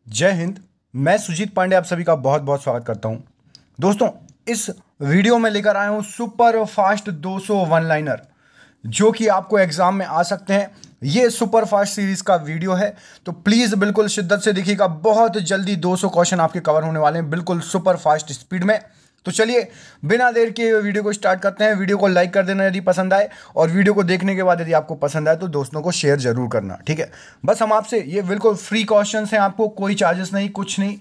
जय हिंद। मैं सुजीत पांडे आप सभी का बहुत बहुत स्वागत करता हूं। दोस्तों, इस वीडियो में लेकर आया हूं सुपर फास्ट 200 वन लाइनर जो कि आपको एग्जाम में आ सकते हैं। ये सुपर फास्ट सीरीज का वीडियो है, तो प्लीज़ बिल्कुल शिद्दत से देखिएगा। बहुत जल्दी 200 क्वेश्चन आपके कवर होने वाले हैं, बिल्कुल सुपर फास्ट स्पीड में। तो चलिए बिना देर के वीडियो को स्टार्ट करते हैं। वीडियो को लाइक कर देना यदि पसंद आए, और वीडियो को देखने के बाद यदि आपको पसंद आए तो दोस्तों को शेयर जरूर करना, ठीक है। बस हम आपसे ये बिल्कुल फ्री क्वेश्चंस हैं, आपको कोई चार्जेस नहीं, कुछ नहीं,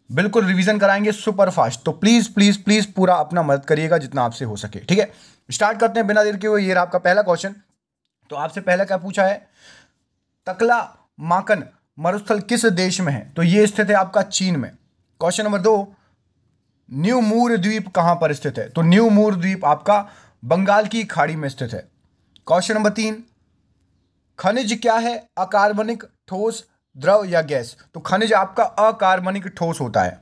बिल्कुल रिवीजन कराएंगे सुपर फास्ट। तो प्लीज़ प्लीज़ प्लीज़ पूरा अपना मदद करिएगा जितना आपसे हो सके, ठीक है। स्टार्ट करते हैं बिना देर के हुए। ये रहा आपका पहला क्वेश्चन। तो आपसे पहला क्या पूछा है, तकला माकन मरुस्थल किस देश में है? तो ये स्थित है आपका चीन में। क्वेश्चन नंबर 2, न्यू मूर द्वीप कहां पर स्थित है? तो न्यू मूर द्वीप आपका बंगाल की खाड़ी में स्थित है। क्वेश्चन नंबर 3, खनिज क्या है, अकार्बनिक, ठोस, द्रव या गैस? तो खनिज आपका अकार्बनिक ठोस होता है।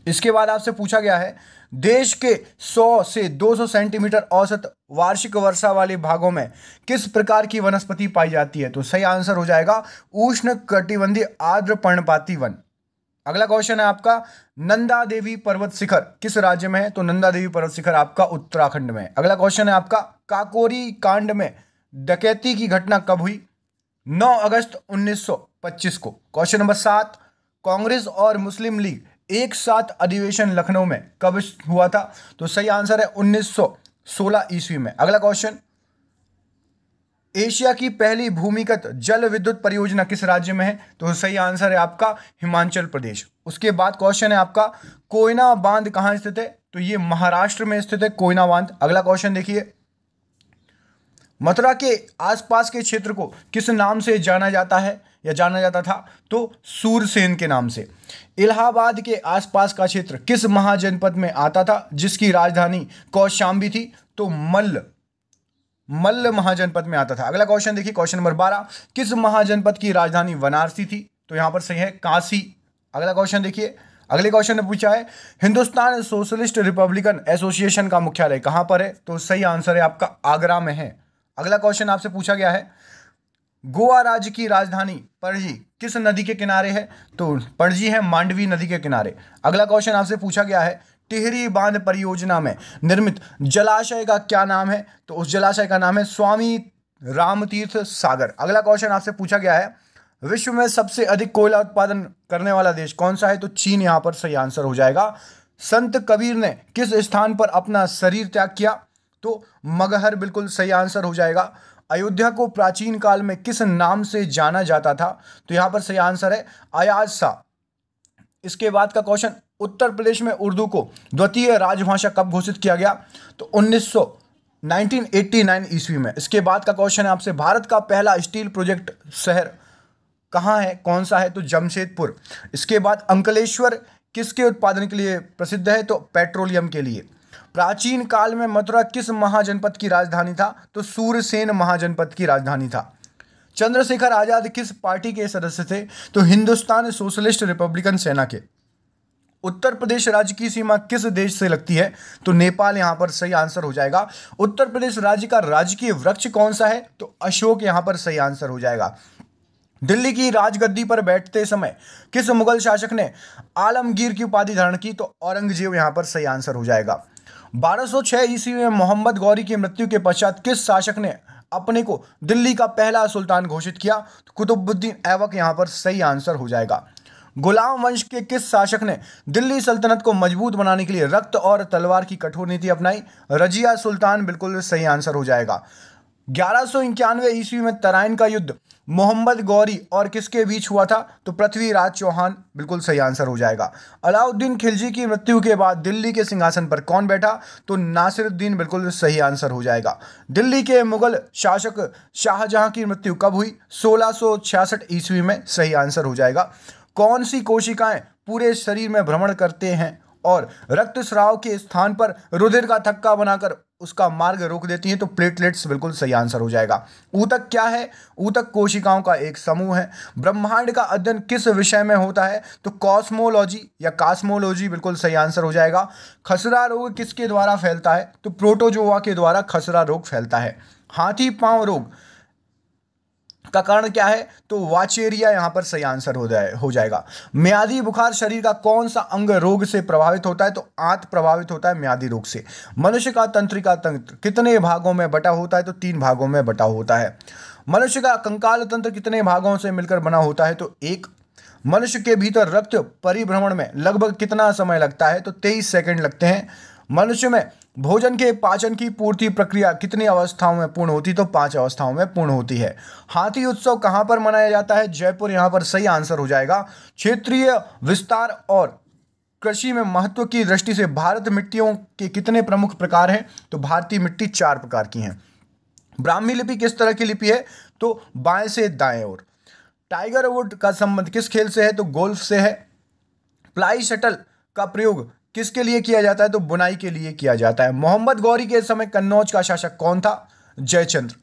इसके बाद आपसे पूछा गया है, देश के 100 से 200 सेंटीमीटर औसत वार्षिक वर्षा वाले भागों में किस प्रकार की वनस्पति पाई जाती है? तो सही आंसर हो जाएगा उष्ण कटिबंधीय आर्द्र पर्णपाती वन। अगला क्वेश्चन है आपका, नंदा देवी पर्वत शिखर किस राज्य में है? तो नंदा देवी पर्वत शिखर आपका उत्तराखंड में है। अगला क्वेश्चन है आपका, काकोरी कांड में डकैती की घटना कब हुई? 9 अगस्त 1925 को। क्वेश्चन नंबर 7, कांग्रेस और मुस्लिम लीग एक साथ अधिवेशन लखनऊ में कब हुआ था? तो सही आंसर है 1916 ईस्वी में। अगला क्वेश्चन, एशिया की पहली भूमिगत जल विद्युत परियोजना किस राज्य में है? तो सही आंसर है आपका हिमाचल प्रदेश। उसके बाद क्वेश्चन है आपका, कोयना बांध कहां स्थित है? तो ये महाराष्ट्र में स्थित है कोयना बांध। अगला क्वेश्चन देखिए, मथुरा के आसपास के क्षेत्र को किस नाम से जाना जाता है या जाना जाता था? तो सूरसेन के नाम से। इलाहाबाद के आसपास का क्षेत्र किस महाजनपद में आता था जिसकी राजधानी कौशाम्बी थी? तो मल्ल महाजनपद में आता था। अगला क्वेश्चन देखिए, क्वेश्चन नंबर 12, किस महाजनपद की राजधानी वाराणसी थी? तो यहां पर सही है काशी। अगला क्वेश्चन देखिए, अगले क्वेश्चन ने पूछा है, हिंदुस्तान सोशलिस्ट रिपब्लिकन एसोसिएशन का मुख्यालय कहां पर है? तो सही आंसर है आपका आगरा में है। अगला क्वेश्चन आपसे पूछा गया है, गोवा राज्य की राजधानी पणजी किस नदी के किनारे है? तो पणजी है मांडवी नदी के किनारे। अगला क्वेश्चन आपसे पूछा गया है, टिहरी बांध परियोजना में निर्मित जलाशय का क्या नाम है? तो उस जलाशय का नाम है स्वामी रामतीर्थ सागर। अगला क्वेश्चन आपसे पूछा गया है, विश्व में सबसे अधिक कोयला उत्पादन करने वाला देश कौन सा है? तो चीन यहां पर सही आंसर हो जाएगा। संत कबीर ने किस स्थान पर अपना शरीर त्याग किया? तो मगहर बिल्कुल सही आंसर हो जाएगा। अयोध्या को प्राचीन काल में किस नाम से जाना जाता था? तो यहां पर सही आंसर है अयाज शाह। इसके बाद का क्वेश्चन, उत्तर प्रदेश में उर्दू को द्वितीय राजभाषा कब घोषित किया गया? तो 1989 ईस्वी में। इसके बाद का क्वेश्चन है आपसे, भारत का पहला स्टील प्रोजेक्ट शहर कहाँ है, कौन सा है? तो जमशेदपुर। इसके बाद अंकलेश्वर किसके उत्पादन के लिए प्रसिद्ध है? तो पेट्रोलियम के लिए। प्राचीन काल में मथुरा किस महाजनपद की राजधानी था? तो सूरसेन महाजनपद की राजधानी था। चंद्रशेखर आजाद किस पार्टी के सदस्य थे? तो हिंदुस्तान सोशलिस्ट रिपब्लिकन सेना के। उत्तर प्रदेश राज्य की सीमा किस देश से लगती है? तो नेपाल यहां पर सही आंसर हो जाएगा। उत्तर प्रदेश राज्य का राजकीय वृक्ष कौन सा है? तो अशोक यहां पर सही आंसर हो जाएगा। दिल्ली की राजगद्दी पर बैठते समय किस मुगल शासक ने आलमगीर की उपाधि धारण की? तो औरंगजेब यहां पर सही आंसर हो जाएगा। 1206 ईस्वी में मोहम्मद गौरी की मृत्यु के पश्चात किस शासक ने अपने को दिल्ली का पहला सुल्तान घोषित किया? तो कुतुबुद्दीन ऐबक यहां पर सही आंसर हो जाएगा। गुलाम वंश के किस शासक ने दिल्ली सल्तनत को मजबूत बनाने के लिए रक्त और तलवार की कठोर नीति अपनाई? रजिया सुल्तान बिल्कुल सही आंसर हो जाएगा। 1191 ईस्वी में तराइन का युद्ध मोहम्मद गौरी और किसके बीच हुआ था? तो पृथ्वीराज चौहान बिल्कुल सही आंसर हो जाएगा। अलाउद्दीन खिलजी की मृत्यु के बाद दिल्ली के सिंहासन पर कौन बैठा? तो नासिरुद्दीन बिल्कुल सही आंसर हो जाएगा। दिल्ली के मुगल शासक शाहजहां की मृत्यु कब हुई? 1666 ईस्वी में सही आंसर हो जाएगा। कौन सी कोशिकाएं पूरे शरीर में भ्रमण करते हैं और रक्तस्राव के स्थान पर रुधिर का थक्का बनाकर उसका मार्ग रोक देती हैं? तो प्लेटलेट्स बिल्कुल सही आंसर हो जाएगा। ऊतक क्या है? ऊतक कोशिकाओं का एक समूह है। ब्रह्मांड का अध्ययन किस विषय में होता है? तो कॉस्मोलॉजी या कॉस्मोलॉजी बिल्कुल सही आंसर हो जाएगा। खसरा रोग किसके द्वारा फैलता है? तो प्रोटोजोआ के द्वारा खसरा रोग फैलता है। हाथी पांव रोग का कारण क्या है? तो वाचेरिया यहां पर सही आंसर हो जाएगा। म्यादी बुखार शरीर का कौन सा अंग रोग से प्रभावित होता है? तो आंत प्रभावित होता है म्यादी रोग से। मनुष्य का तंत्रिका तंत्र कितने भागों में बटा होता है? तो 3 भागों में बटा होता है। मनुष्य का कंकाल तंत्र कितने भागों से मिलकर बना होता है? तो 1। मनुष्य के भीतर रक्त परिभ्रमण में लगभग कितना समय लगता है? तो 23 सेकंड लगते हैं। मनुष्य में भोजन के पाचन की पूर्ति प्रक्रिया कितनी अवस्थाओं में पूर्ण होती? तो 5 अवस्थाओं में पूर्ण होती है। हाथी उत्सव कहां पर मनाया जाता है? जयपुर यहां पर सही आंसर हो जाएगा। क्षेत्रीय विस्तार और कृषि में महत्व की दृष्टि से भारत मिट्टियों के कितने प्रमुख प्रकार हैं? तो भारतीय मिट्टी 4 प्रकार की हैं। ब्राह्मी लिपि किस तरह की लिपि है? तो बाएं से दाएं ओर। टाइगर वुड का संबंध किस खेल से है? तो गोल्फ से है। प्लाई शटल का प्रयोग किसके लिए किया जाता है? तो बुनाई के लिए किया जाता है। मोहम्मद गौरी के समय कन्नौज का शासक कौन था? जयचंद्र।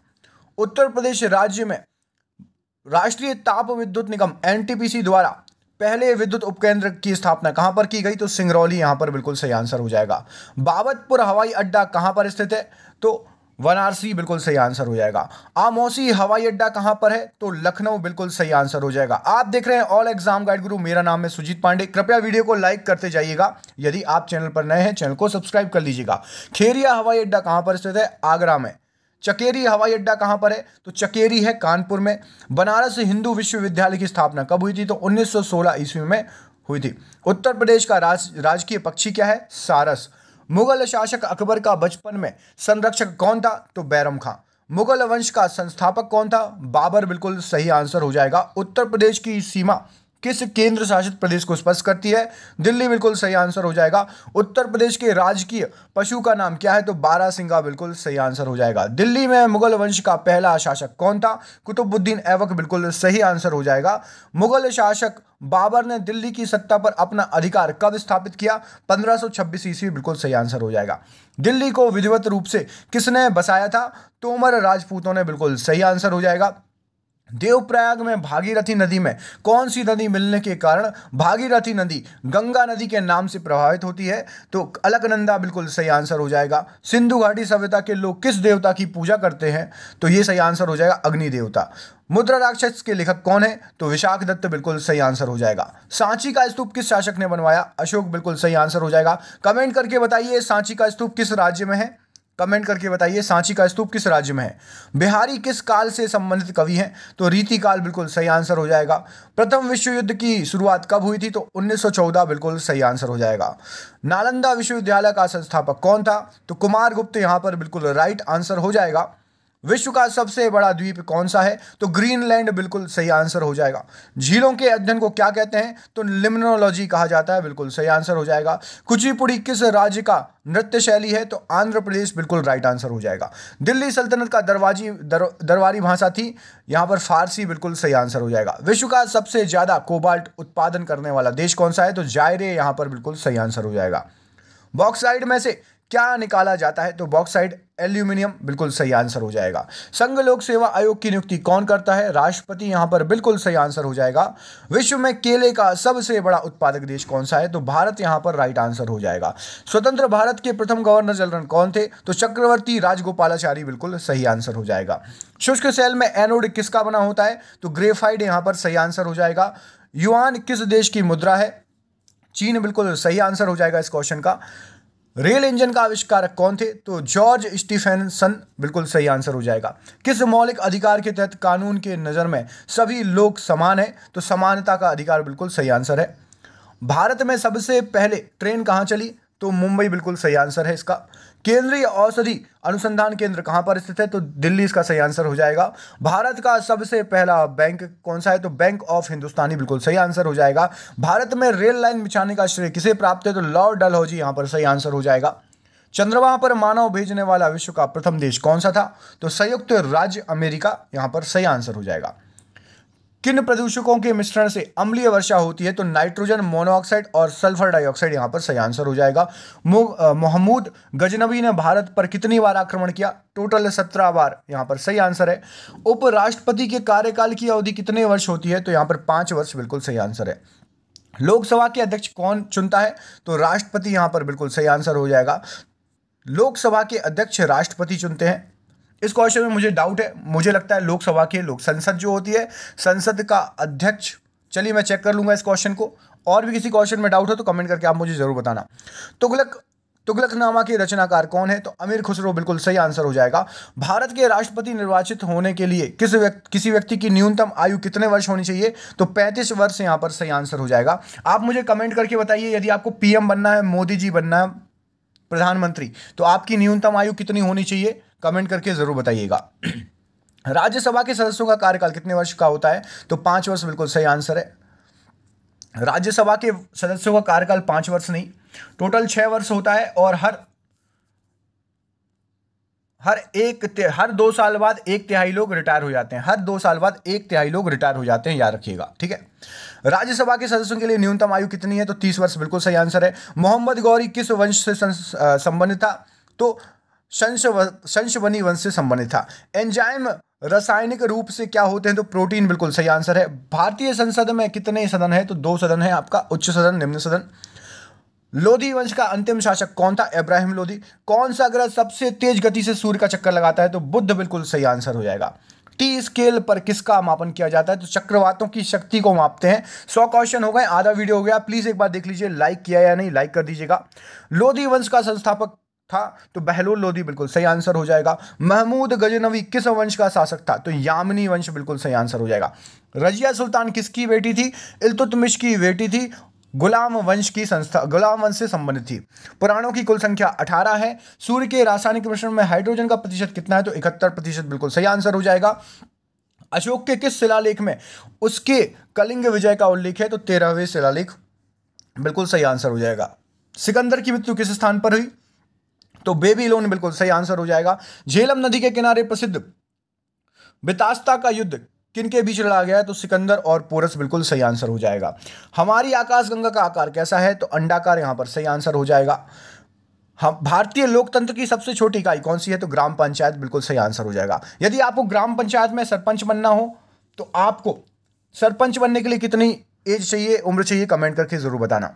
उत्तर प्रदेश राज्य में राष्ट्रीय ताप विद्युत निगम एनटीपीसी द्वारा पहले विद्युत उपकेंद्र की स्थापना कहां पर की गई? तो सिंगरौली यहां पर बिल्कुल सही आंसर हो जाएगा। बाबतपुर हवाई अड्डा कहां पर स्थित है? तो वाराणसी बिल्कुल सही आंसर हो जाएगा। आमोसी हवाई अड्डा कहां पर है? तो लखनऊ बिल्कुल सही आंसर हो जाएगा। आप देख रहे हैं ऑल एग्जाम गाइड गुरु, मेरा नाम है सुजीत पांडे। कृपया वीडियो को लाइक करते जाइएगा। यदि आप चैनल पर नए हैं चैनल को सब्सक्राइब कर लीजिएगा। खेरिया हवाई अड्डा कहां पर स्थित है? आगरा में। चकेरी हवाई अड्डा कहां पर है? तो चकेरी है कानपुर में। बनारस हिंदू विश्वविद्यालय की स्थापना कब हुई थी? तो 1916 ईस्वी में हुई थी। उत्तर प्रदेश का राजकीय पक्षी क्या है? सारस। मुगल शासक अकबर का बचपन में संरक्षक कौन था? तो बैरम खां। मुगल वंश का संस्थापक कौन था? बाबर बिल्कुल सही आंसर हो जाएगा। उत्तर प्रदेश की सीमा किस केंद्र शासित प्रदेश को स्पर्श करती है? दिल्ली बिल्कुल सही आंसर हो जाएगा। उत्तर प्रदेश के राजकीय पशु का नाम क्या है? तो बारहसिंगा बिल्कुल सही आंसर हो जाएगा। दिल्ली में मुगल वंश का पहला शासक कौन था? कुतुबुद्दीन ऐबक बिल्कुल सही आंसर हो जाएगा। मुगल शासक बाबर ने दिल्ली की सत्ता पर अपना अधिकार कब स्थापित किया? 1526 ईस्वी बिल्कुल सही आंसर हो जाएगा। दिल्ली को विधिवत रूप से किसने बसाया था? तोमर राजपूतों ने बिल्कुल सही आंसर हो जाएगा। देवप्रयाग में भागीरथी नदी में कौन सी नदी मिलने के कारण भागीरथी नदी गंगा नदी के नाम से प्रभावित होती है? तो अलकनंदा बिल्कुल सही आंसर हो जाएगा। सिंधु घाटी सभ्यता के लोग किस देवता की पूजा करते हैं? तो ये सही आंसर हो जाएगा अग्नि देवता। मुद्रा राक्षस के लेखक कौन है? तो विशाख दत्त बिल्कुल सही आंसर हो जाएगा। सांची का स्तूप किस शासक ने बनवाया? अशोक बिल्कुल सही आंसर हो जाएगा। कमेंट करके बताइए सांची का स्तूप किस राज्य में है? कमेंट करके बताइए सांची का स्तूप किस राज्य में है? बिहारी किस काल से संबंधित कवि हैं? तो रीति काल बिल्कुल सही आंसर हो जाएगा। प्रथम विश्व युद्ध की शुरुआत कब हुई थी? तो 1914 बिल्कुल सही आंसर हो जाएगा। नालंदा विश्वविद्यालय का संस्थापक कौन था? तो कुमारगुप्त यहां पर बिल्कुल राइट आंसर हो जाएगा। विश्व का सबसे बड़ा द्वीप कौन सा है? तो ग्रीनलैंड बिल्कुल सही आंसर हो जाएगा। झीलों के अध्ययन को क्या कहते हैं? तो लिम्नोलॉजी कहा जाता है, बिल्कुल सही आंसर हो जाएगा। कुचिपुड़ी किस राज्य का नृत्य शैली है? तो आंध्र प्रदेश बिल्कुल राइट आंसर हो जाएगा। दिल्ली सल्तनत का दरबारी भाषा थी यहां पर फारसी, बिल्कुल सही आंसर हो जाएगा। विश्व का सबसे ज्यादा कोबाल्ट उत्पादन करने वाला देश कौन सा है? तो जायरे यहां पर बिल्कुल सही आंसर हो जाएगा। बॉक्साइट में से क्या निकाला जाता है? तो बॉक्साइट एल्यूमिनियम बिल्कुल सही आंसर हो जाएगा। संघ लोक सेवा आयोग की नियुक्ति कौन करता है? राष्ट्रपति यहां पर बिल्कुल सही आंसर हो जाएगा। विश्व में केले का सबसे बड़ा उत्पादक देश कौन सा है? तो भारत यहां पर राइट आंसर हो जाएगा। स्वतंत्र भारत के प्रथम गवर्नर जनरल कौन थे? तो चक्रवर्ती राजगोपालाचारी बिल्कुल सही आंसर हो जाएगा। शुष्क सेल में एनोड किसका बना होता है? तो ग्रेफाइट यहां पर सही आंसर हो जाएगा। युआन किस देश की मुद्रा है? चीन बिल्कुल सही आंसर हो जाएगा इस क्वेश्चन का। रेल इंजन का आविष्कारक कौन थे? तो जॉर्ज स्टीफेनसन बिल्कुल सही आंसर हो जाएगा। किस मौलिक अधिकार के तहत कानून के नज़र में सभी लोग समान हैं? तो समानता का अधिकार बिल्कुल सही आंसर है। भारत में सबसे पहले ट्रेन कहाँ चली? तो मुंबई बिल्कुल सही आंसर है इसका। केंद्रीय औषधि अनुसंधान केंद्र कहाँ पर स्थित है? तो दिल्ली इसका सही आंसर हो जाएगा। भारत का सबसे पहला बैंक कौन सा है? तो बैंक ऑफ हिंदुस्तानी बिल्कुल सही आंसर हो जाएगा। भारत में रेल लाइन बिछाने का श्रेय किसे प्राप्त है? तो लॉर्ड डलहौजी यहाँ पर सही आंसर हो जाएगा। चंद्रमा पर मानव भेजने वाला विश्व का प्रथम देश कौन सा था? तो संयुक्त राज्य अमेरिका यहाँ पर सही आंसर हो जाएगा। किन प्रदूषकों के मिश्रण से अम्लीय वर्षा होती है? तो नाइट्रोजन मोनोऑक्साइड और सल्फर डाइऑक्साइड यहां पर सही आंसर हो जाएगा। महमूद गजनबी ने भारत पर कितनी बार आक्रमण किया? टोटल 17 बार यहां पर सही आंसर है। उपराष्ट्रपति के कार्यकाल की अवधि कितने वर्ष होती है? तो यहां पर 5 वर्ष बिल्कुल सही आंसर है। लोकसभा के अध्यक्ष कौन चुनता है? तो राष्ट्रपति यहां पर बिल्कुल सही आंसर हो जाएगा। लोकसभा के अध्यक्ष राष्ट्रपति चुनते हैं। इस क्वेश्चन में मुझे डाउट है, मुझे लगता है लोकसभा के लोक संसद जो होती है, संसद का अध्यक्ष। चलिए मैं चेक कर लूंगा इस क्वेश्चन को। और भी किसी क्वेश्चन में डाउट हो तो कमेंट करके आप मुझे जरूर बताना। तुगलकनामा के रचनाकार कौन है? तो अमीर खुसरो बिल्कुल सही आंसर हो जाएगा। भारत के राष्ट्रपति निर्वाचित होने के लिए किसी व्यक्ति की न्यूनतम आयु कितने वर्ष होनी चाहिए? तो 35 वर्ष यहाँ पर सही आंसर हो जाएगा। आप मुझे कमेंट करके बताइए, यदि आपको पीएम बनना है, मोदी जी बनना है प्रधानमंत्री, तो आपकी न्यूनतम आयु कितनी होनी चाहिए? कमेंट करके जरूर बताइएगा। राज्यसभा के सदस्यों का कार्यकाल कितने वर्ष का होता है? तो 5 वर्ष बिल्कुल सही आंसर है। राज्यसभा के सदस्यों का कार्यकाल 5 वर्ष नहीं, टोटल 6 वर्ष होता है। और हर 2 साल बाद 1/3 लोग रिटायर हो जाते हैं। हर 2 साल बाद 1/3 लोग रिटायर हो जाते हैं, याद रखिएगा, ठीक है। राज्यसभा के सदस्यों के लिए न्यूनतम आयु कितनी है? तो 30 वर्ष बिल्कुल सही आंसर है। मोहम्मद गौरी किस वंश से संबंधित था? तो शंशवनी वंश से संबंधित था। एंजाइम रासायनिक रूप से क्या होते हैं? तो प्रोटीन बिल्कुल सही आंसर है। भारतीय संसद में कितने सदन है? तो 2 सदन है आपका, उच्च सदन, निम्न सदन। लोधी वंश का अंतिम शासक कौन था? इब्राहिम लोधी। कौन सा ग्रह सबसे तेज गति से सूर्य का चक्कर लगाता है? तो बुध बिल्कुल सही आंसर हो जाएगा। टी स्केल पर किसका मापन किया जाता है? तो चक्रवातों की शक्ति को मापते हैं। 100 क्वेश्चन हो गए, आधा वीडियो हो गया। प्लीज एक बार देख लीजिए, लाइक किया या नहीं, लाइक कर दीजिएगा। लोधी वंश का संस्थापक था? तो बहलोल लोधी बिल्कुल सही आंसर हो जाएगा। महमूद गजनवी किस वंश का शासक था? तो यामिनी वंश बिल्कुल सही आंसर हो जाएगा। रजिया सुल्तान किसकी बेटी थी? इल्तुतमिश की बेटी थी। गुलाम वंश से संबंधित थी। पुराणों की कुल संख्या 18 है। सूर्य के रासायनिक मिश्रण में हाइड्रोजन का प्रतिशत कितना है? तो 71% बिल्कुल सही आंसर हो जाएगा। अशोक के किस शिलालेख में उसके कलिंग विजय का उल्लेख है? तो 13वें शिलालेख बिल्कुल सही आंसर हो जाएगा। सिकंदर की मृत्यु किस स्थान पर हुई? तो बेबीलोन बिल्कुल सही आंसर हो जाएगा। झेलम नदी के किनारे प्रसिद्ध बितास्ता का युद्ध किनके बीच लड़ा गया है? तो सिकंदर और पोरस बिल्कुल सही आंसर हो जाएगा। हमारी आकाशगंगा का आकार कैसा है? तो अंडाकार यहाँ पर सही आंसर हो जाएगा। हम भारतीय लोकतंत्र की सबसे छोटी इकाई कौन सी है? तो ग्राम पंचायत बिल्कुल सही आंसर हो जाएगा। यदि आपको ग्राम पंचायत में सरपंच बनना हो तो आपको सरपंच बनने के लिए कितनी एज चाहिए, उम्र चाहिए? कमेंट करके जरूर बताना।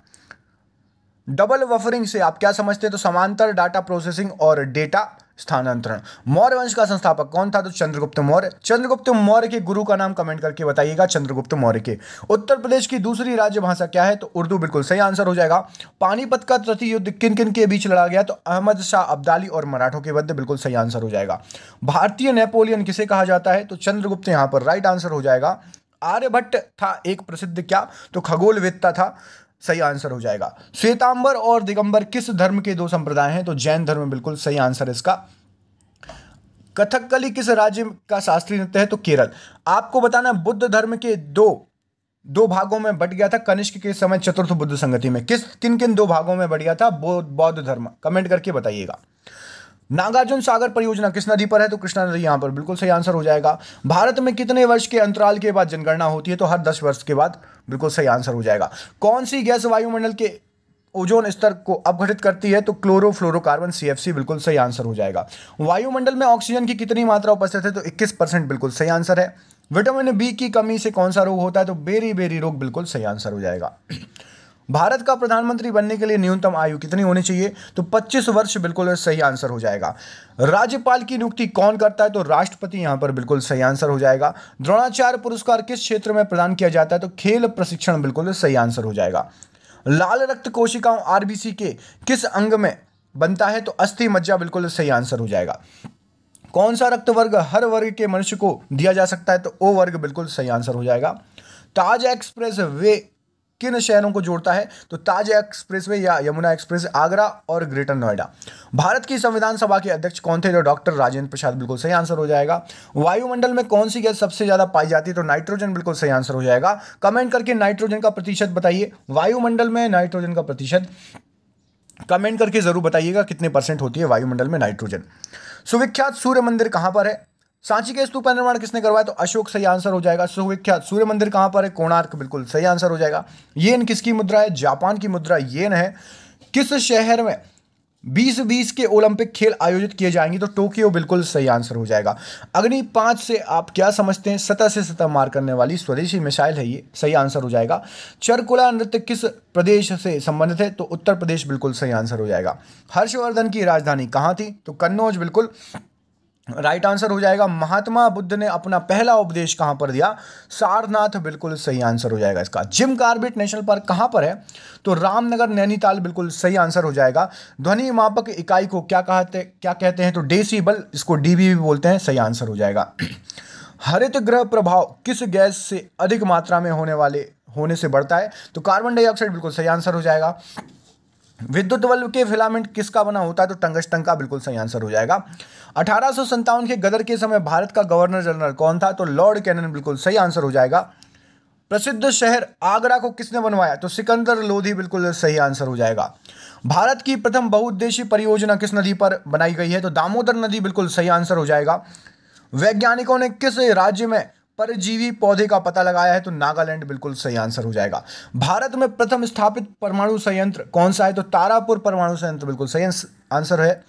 डबल बफरिंग से आप क्या समझते हैं? तो समांतर डाटा प्रोसेसिंग और डेटा स्थानांतरण। मौर्य वंश का संस्थापक कौन था? तो चंद्रगुप्त मौर्य। चंद्रगुप्त मौर्य के गुरु का नाम कमेंट करके बताइएगा। चंद्रगुप्त मौर्य के। उत्तर प्रदेश की दूसरी राज्य भाषा क्या है? तो उर्दू बिल्कुल सही आंसर हो जाएगा। पानीपत का तृतीय युद्ध किन किन के बीच लड़ा गया? तो अहमद शाह अब्दाली और मराठों के मध्य बिल्कुल सही आंसर हो जाएगा। भारतीय नेपोलियन किसे कहा जाता है? तो चंद्रगुप्त यहाँ पर राइट आंसर हो जाएगा। आर्यभट्ट था एक प्रसिद्ध क्या? तो खगोलवेत्ता था, सही आंसर हो जाएगा। श्वेतांबर और दिगंबर किस धर्म के 2 संप्रदाय हैं? तो जैन धर्म बिल्कुल सही आंसर है इसका। कथकली किस राज्य का शास्त्रीय नृत्य है? तो केरल। आपको बताना बुद्ध धर्म के दो भागों में बट गया था कनिष्क के समय चतुर्थ बुद्ध संगति में। किन किन 2 भागों में बट गया था बौद्ध धर्म? कमेंट करके बताइएगा। नागार्जुन सागर परियोजना किस नदी पर है? तो कृष्णा नदी यहाँ पर बिल्कुल सही आंसर हो जाएगा। भारत में कितने वर्ष के अंतराल के बाद जनगणना होती है? तो हर 10 वर्ष के बाद बिल्कुल सही आंसर हो जाएगा। कौन सी गैस वायुमंडल के ओजोन स्तर को अपघटित करती है? तो क्लोरोफ्लोरोकार्बन CFC बिल्कुल सही आंसर हो जाएगा। वायुमंडल में ऑक्सीजन की कितनी मात्रा उपस्थित है? तो 21% बिल्कुल सही आंसर है। विटामिन बी की कमी से कौन सा रोग होता है? तो बेरी रोग बिल्कुल सही आंसर हो जाएगा। भारत का प्रधानमंत्री बनने के लिए न्यूनतम आयु कितनी होनी चाहिए? तो 25 वर्ष बिल्कुल सही आंसर हो जाएगा। राज्यपाल की नियुक्ति कौन करता है? तो राष्ट्रपति यहाँ पर बिल्कुल सही आंसर हो जाएगा। द्रोणाचार्य पुरस्कार किस क्षेत्र में प्रदान किया जाता है? तो खेल प्रशिक्षण बिल्कुल सही आंसर हो जाएगा। लाल रक्त कोशिकाओं RBC के किस अंग में बनता है? तो अस्थि मज्जा बिल्कुल सही आंसर हो जाएगा। कौन सा रक्त वर्ग हर वर्ग के मनुष्य को दिया जा सकता है? तो O वर्ग बिल्कुल सही आंसर हो जाएगा। ताज एक्सप्रेस वे किन शहरों को जोड़ता है? तो ताज एक्सप्रेसवे या यमुना एक्सप्रेस आगरा और ग्रेटर नोएडा। भारत की संविधान सभा के अध्यक्ष कौन थे? तो डॉक्टर राजेंद्र प्रसाद बिल्कुल सही आंसर हो जाएगा। वायुमंडल में कौन सी गैस सबसे ज्यादा पाई जाती है? तो नाइट्रोजन बिल्कुल सही आंसर हो जाएगा। कमेंट करके नाइट्रोजन का प्रतिशत बताइए। वायुमंडल में नाइट्रोजन का प्रतिशत कमेंट करके जरूर बताइएगा कितने % होती है वायुमंडल में नाइट्रोजन। सुविख्यात सूर्य मंदिर कहां पर है? सांची के स्तूप का निर्माण किसने करवाया? तो अशोक सही आंसर हो जाएगा। सुविख्यात सूर्य मंदिर कहां पर है? कोणार्क बिल्कुल सही आंसर हो जाएगा। येन किसकी मुद्रा है? जापान की मुद्रा येन है। किस शहर में 2020 के ओलंपिक खेल आयोजित किए जाएंगे? तो टोक्यो बिल्कुल सही आंसर हो जाएगा। अग्नि 5 से आप क्या समझते हैं? सतह से सतह मार करने वाली स्वदेशी मिसाइल है, ये सही आंसर हो जाएगा। चरकुला नृत्य किस प्रदेश से संबंधित है? तो उत्तर प्रदेश बिल्कुल सही आंसर हो जाएगा। हर्षवर्धन की राजधानी कहां थी? तो कन्नौज बिल्कुल राइट आंसर हो जाएगा। महात्मा बुद्ध ने अपना पहला उपदेश कहां पर दिया? सारनाथ, बिल्कुल सही आंसर हो जाएगा इसका। जिम कॉर्बेट नेशनल पार्क कहां पर है? तो रामनगर, नैनीताल, बिल्कुल सही आंसर हो जाएगा। ध्वनि मापक इकाई को क्या कहते हैं? तो डेसिबल, इसको डीबी भी बोलते हैं, सही आंसर हो जाएगा। हरित गृह प्रभाव किस गैस से अधिक मात्रा में होने से बढ़ता है? तो कार्बन डाइऑक्साइड, बिल्कुल सही आंसर हो जाएगा। विद्युत बल्ब के फिलामेंट किसका बना होता है? तो टंगस्टन का, बिल्कुल सही आंसर हो जाएगा। 1857 के गदर के समय भारत का गवर्नर जनरल कौन था? तो लॉर्ड कैनन, बिल्कुल सही आंसर हो जाएगा। प्रसिद्ध शहर आगरा को किसने बनवाया? तो सिकंदर लोधी, बिल्कुल सही आंसर हो जाएगा। भारत की प्रथम बहुउद्देशीय परियोजना किस नदी पर बनाई गई है? तो दामोदर नदी, बिल्कुल सही आंसर हो जाएगा। वैज्ञानिकों ने किस राज्य में परजीवी पौधे का पता लगाया है? तो नागालैंड, बिल्कुल सही आंसर हो जाएगा। भारत में प्रथम स्थापित परमाणु संयंत्र कौन सा है? तो तारापुर परमाणु संयंत्र, बिल्कुल सही आंसर है।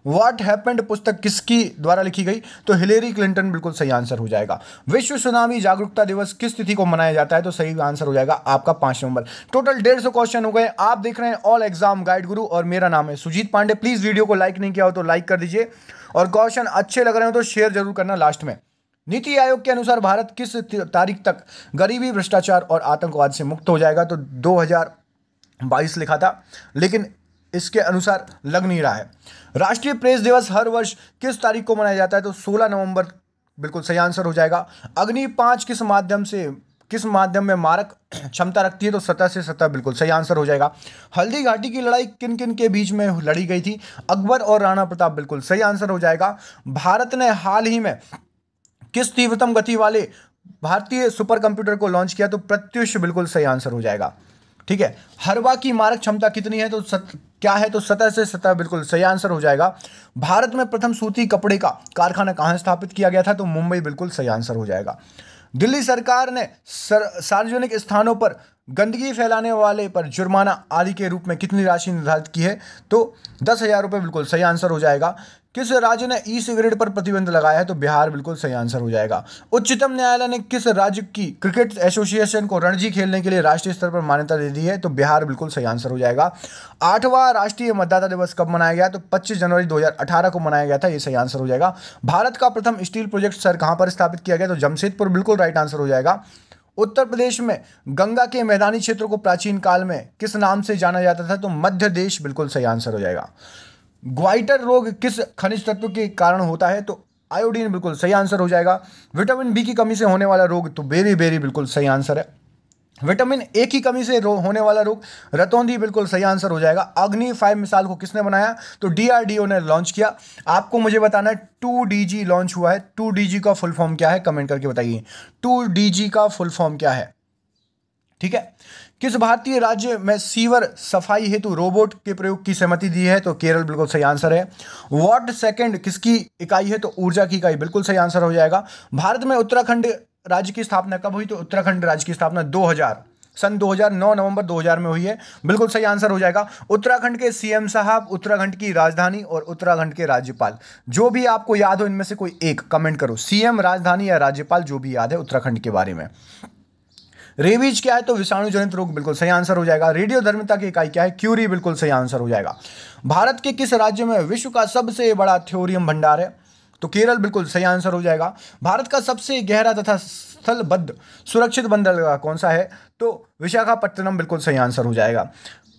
व्हाट हैपेंड पुस्तक किसकी द्वारा लिखी गई? तो हिलेरी क्लिंटन, बिल्कुल सही आंसर हो जाएगा। विश्व सुनामी जागरूकता दिवस किस तिथि को मनाया जाता है? तो सही आंसर हो जाएगा आपका 5 नवंबर। टोटल 150 क्वेश्चन हो गए। आप देख रहे हैं ऑल एग्जाम गाइड गुरु और मेरा नाम है सुजीत पांडे। प्लीज वीडियो को लाइक नहीं किया हो तो लाइक कर दीजिए और क्वेश्चन अच्छे लग रहे हो तो शेयर जरूर करना लास्ट में। नीति आयोग के अनुसार भारत किस तारीख तक गरीबी, भ्रष्टाचार और आतंकवाद से मुक्त हो जाएगा? तो 2022 लिखा था, लेकिन इसके अनुसार लग नहीं रहा है। राष्ट्रीय प्रेस दिवस हर वर्ष किस तारीख को मनाया जाता है? तो 16 नवंबर, बिल्कुल सही आंसर हो जाएगा। अग्नि 5 किस माध्यम में मारक क्षमता रखती है? तो सतह से सतह, बिल्कुल सही आंसर हो जाएगा। हल्दी घाटी की लड़ाई किन किन के बीच में लड़ी गई थी? अकबर और राणा प्रताप, बिल्कुल सही आंसर हो जाएगा। भारत ने हाल ही में किस तीव्रतम गति वाले भारतीय सुपर कंप्यूटर को लॉन्च किया? तो प्रत्युष, बिल्कुल सही आंसर हो जाएगा। ठीक है। हरवा की मारक क्षमता कितनी है? तो क्या है? तो सतह से सतह, बिल्कुल सही आंसर हो जाएगा। भारत में प्रथम सूती कपड़े का कारखाना कहां स्थापित किया गया था? तो मुंबई, बिल्कुल सही आंसर हो जाएगा। दिल्ली सरकार ने सार्वजनिक स्थानों पर गंदगी फैलाने वाले पर जुर्माना आदि के रूप में कितनी राशि निर्धारित की है? तो 10,000 रुपये, बिल्कुल सही आंसर हो जाएगा। किस राज्य ने ई सिगरेट पर प्रतिबंध लगाया है? तो बिहार, बिल्कुल सही आंसर हो जाएगा। उच्चतम न्यायालय ने किस राज्य की क्रिकेट एसोसिएशन को रणजी खेलने के लिए राष्ट्रीय स्तर पर मान्यता दे दी है? तो बिहार, बिल्कुल सही आंसर हो जाएगा। 8वां राष्ट्रीय मतदाता दिवस कब मनाया गया? तो 25 जनवरी 2018 को मनाया गया था, ये सही आंसर हो जाएगा। भारत का प्रथम स्टील प्रोजेक्ट सर कहां पर स्थापित किया गया? तो जमशेदपुर, बिल्कुल राइट आंसर हो जाएगा। उत्तर प्रदेश में गंगा के मैदानी क्षेत्र को प्राचीन काल में किस नाम से जाना जाता था? तो मध्य देश, बिल्कुल सही आंसर हो जाएगा। ग्वाइटर रोग किस खनिज तत्व के कारण होता है? तो आयोडीन, बिल्कुल सही आंसर हो जाएगा। विटामिन बी की कमी से होने वाला रोग? तो बेरी, बिल्कुल सही आंसर है। विटामिन ए की कमी से होने वाला रोग? रतौंधी, बिल्कुल सही आंसर हो जाएगा। अग्नि 5 मिसाइल को किसने बनाया? तो डीआरडीओ ने लॉन्च किया। आपको मुझे बताना है 2DG लॉन्च हुआ है, 2DG का फुल फॉर्म क्या है? कमेंट करके बताइए 2DG का फुल फॉर्म क्या है। ठीक है। किस भारतीय राज्य में सीवर सफाई हेतु रोबोट के प्रयोग की सहमति दी है? तो केरल, बिल्कुल सही आंसर है। वॉट सेकंड किसकी इकाई है? तो ऊर्जा की इकाई, बिल्कुल सही आंसर हो जाएगा। भारत में उत्तराखंड राज्य की स्थापना कब हुई? तो उत्तराखंड राज्य की स्थापना सन 2009 नवंबर 2000 में हुई है, बिल्कुल सही आंसर हो जाएगा। उत्तराखंड के सीएम साहब, उत्तराखंड की राजधानी और उत्तराखंड के राज्यपाल, जो भी आपको याद हो इनमें से कोई एक कमेंट करो। सीएम, राजधानी या राज्यपाल, जो भी याद है उत्तराखंड के बारे में। रेबीज क्या है? तो विषाणु जनित रोग, बिल्कुल सही आंसर हो जाएगा। रेडियोधर्मिता की इकाई क्या है? क्यूरी, बिल्कुल सही आंसर हो जाएगा। भारत के किस राज्य में विश्व का सबसे बड़ा थ्योरियम भंडार है? तो केरल, बिल्कुल सही आंसर हो जाएगा। भारत का सबसे गहरा तथा स्थलबद्ध सुरक्षित बंदरगाह कौन सा है? तो विशाखापट्टनम, बिल्कुल सही आंसर हो जाएगा।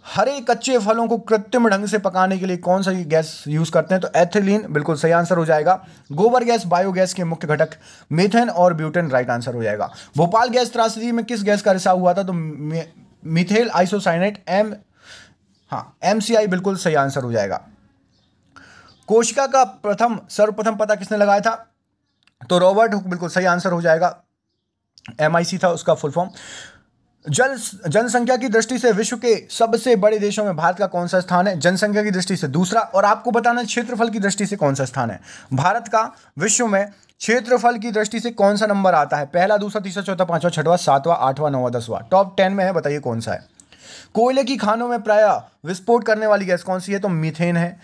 हरे कच्चे फलों को कृत्रिम ढंग से पकाने के लिए कौन सा गैस यूज करते हैं? तो एथिलीन, बिल्कुल सही आंसर हो जाएगा। गोबर गैस बायोगैस के मुख्य घटक मीथेन और ब्यूटेन, राइट आंसर हो जाएगा। भोपाल गैस त्रासदी में किस गैस का रिसाव हुआ था? तो मीथेल आइसोसाइनेट, MCI, बिल्कुल सही आंसर हो जाएगा। कोशिका का सर्वप्रथम पता किसने लगाया था? तो रॉबर्ट हुक, बिल्कुल सही आंसर हो जाएगा। MIC था उसका फुल फॉर्म। जनसंख्या की दृष्टि से विश्व के सबसे बड़े देशों में भारत का कौन सा स्थान है? जनसंख्या की दृष्टि से दूसरा। और आपको बताना क्षेत्रफल की दृष्टि से कौन सा स्थान है भारत का विश्व में? क्षेत्रफल की दृष्टि से कौन सा नंबर आता है? पहला, दूसरा, तीसरा, चौथा, पांचवा, छठवां, सातवां, आठवां, नौवां, 10वां। टॉप 10 में है, बताइए कौन सा है? कोयले की खानों में प्रायः विस्फोट करने वाली गैस कौन सी है? तो मीथेन है।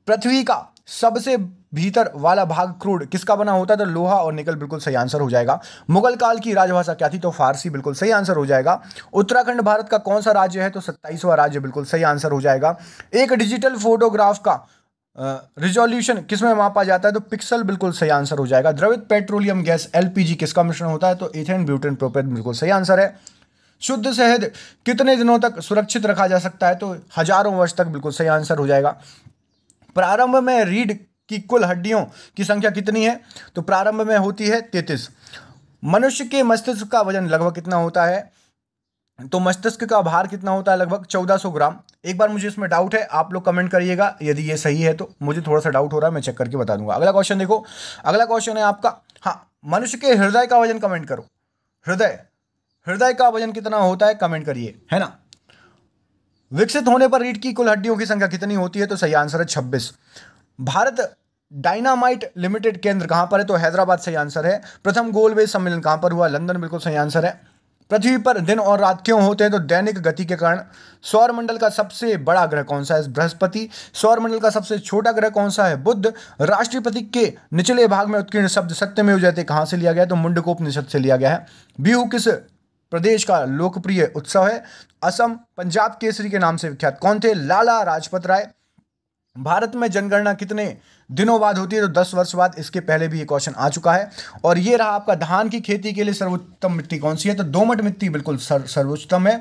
पृथ्वी का सबसे भीतर वाला भाग क्रूड किसका बना होता है? तो लोहा और निकल, बिल्कुल सही आंसर हो जाएगा। मुगल काल की राजभाषा क्या थी? तो फारसी, बिल्कुल सही आंसर हो जाएगा। उत्तराखंड भारत का कौन सा राज्य है? तो 27वां राज्य, बिल्कुल सही आंसर हो जाएगा। एक डिजिटल फोटोग्राफ का रिजोल्यूशन किस में मापा जाता है? तो पिक्सल बिल्कुल सही आंसर हो जाएगा। द्रवित पेट्रोलियम गैस एलपीजी किसका मिश्रण होता है? तो इथेन ब्यूटेन प्रोपेन बिल्कुल सही आंसर है। शुद्ध शहद कितने दिनों तक सुरक्षित रखा जा सकता है? तो हजारों वर्ष तक बिल्कुल सही आंसर हो जाएगा। प्रारंभ में रीढ़ की कुल हड्डियों की संख्या कितनी है? तो प्रारंभ में होती है 33। मनुष्य के मस्तिष्क का वजन लगभग कितना होता है? तो मस्तिष्क का भार कितना होता है? लगभग 1400 ग्राम। एक बार मुझे इसमें डाउट है, आप लोग कमेंट करिएगा यदि ये सही है तो। मुझे थोड़ा सा डाउट हो रहा है, मैं चेक करके बता दूंगा। अगला क्वेश्चन देखो, अगला क्वेश्चन है आपका, हाँ, मनुष्य के हृदय का वजन कमेंट करो। हृदय का वजन कितना होता है? कमेंट करिए, है ना। विकसित होने पर रीढ़ की कुल हड्डियों की संख्या कितनी होती है? तो सही आंसर है 26। भारत डायनामाइट लिमिटेड केंद्र कहां पर है? तो हैदराबाद सही आंसर है। प्रथम गोलमेज सम्मेलन कहां पर हुआ? लंदन बिल्कुल सही आंसर है। पृथ्वी पर दिन और रात क्यों होते हैं? तो दैनिक गति के कारण। सौरमंडल का सबसे बड़ा ग्रह कौन सा है? बृहस्पति। सौरमंडल का सबसे छोटा ग्रह कौन सा है? बुध। राष्ट्रीय प्रतीक के निचले भाग में उत्कीर्ण शब्द सत्यमेव जयते कहां से लिया गया है? तो मुंडकोपनिषद से लिया गया है। बिहू किस प्रदेश का लोकप्रिय उत्सव है? असम। पंजाब केसरी के नाम से विख्यात कौन थे? लाला लाजपत राय। भारत में जनगणना कितने दिनों बाद होती है? तो 10 वर्ष बाद। इसके पहले भी ये क्वेश्चन आ चुका है। और ये रहा आपका, धान की खेती के लिए सर्वोत्तम मिट्टी कौन सी है? तो दोमट मिट्टी बिल्कुल सर्वोत्तम है।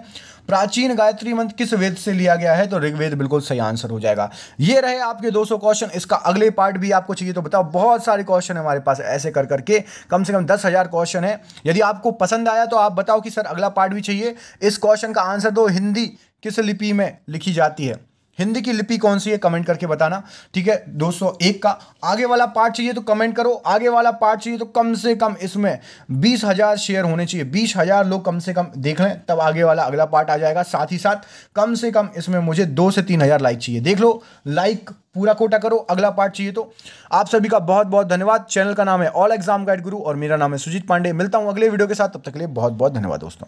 प्राचीन गायत्री मंत्र किस वेद से लिया गया है? तो ऋग्वेद बिल्कुल सही आंसर हो जाएगा। ये रहे आपके 200 क्वेश्चन। इसका अगले पार्ट भी आपको चाहिए तो बताओ। बहुत सारे क्वेश्चन है हमारे पास, ऐसे कर करके कम से कम 10,000 क्वेश्चन है। यदि आपको पसंद आया तो आप बताओ कि सर अगला पार्ट भी चाहिए। इस क्वेश्चन का आंसर दो, हिंदी किस लिपि में लिखी जाती है? हिंदी की लिपि कौन सी है? कमेंट करके बताना, ठीक है। 201 का आगे वाला पार्ट चाहिए तो कमेंट करो। आगे वाला पार्ट चाहिए तो कम से कम इसमें 20,000 शेयर होने चाहिए। 20,000 लोग कम से कम देख लें, तब आगे वाला अगला पार्ट आ जाएगा। साथ ही साथ कम से कम इसमें मुझे 2 से 3,000 लाइक चाहिए। देख लो, लाइक पूरा कोटा करो अगला पार्ट चाहिए तो। आप सभी का बहुत बहुत धन्यवाद। चैनल का नाम है ऑल एग्जाम गाइड गुरु और मेरा नाम है सुजीत पांडे। मिलता हूं अगले वीडियो के साथ, तब तक के लिए बहुत बहुत धन्यवाद दोस्तों।